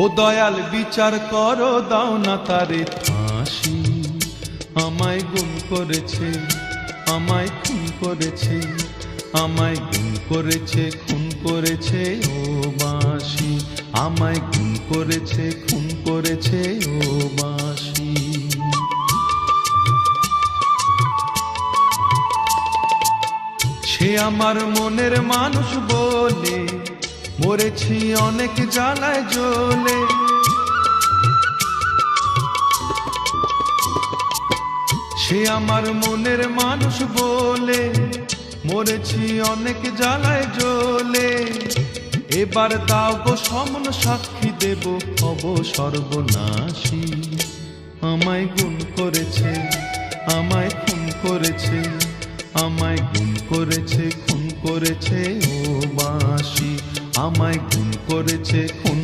ও দয়াল বিচার করো, দাও না তারে ফাঁসি। আমায় গুম করেছে, আমায় খুন করেছে, আমায় গুম করেছে, খুন করেছে ও বাঁশি। আমায় গুম করেছে, খুন করেছে ও বাঁশি। সে আমার মনের মানুষ বলে মরেছি অনেক জ্বালায় জ্বলে। সে আমার মনের মানুষ বলে মরেছি অনেক জ্বালায় জ্বলে। এবার দাও গো সমন সাক্ষী দেব, হব সর্বনাশী। আমায় গুম করেছে, আমায় খুন করেছে, আমায় গুম করেছে, খুন করেছে ও বাঁশি। আমায় গুম করেছে, খুন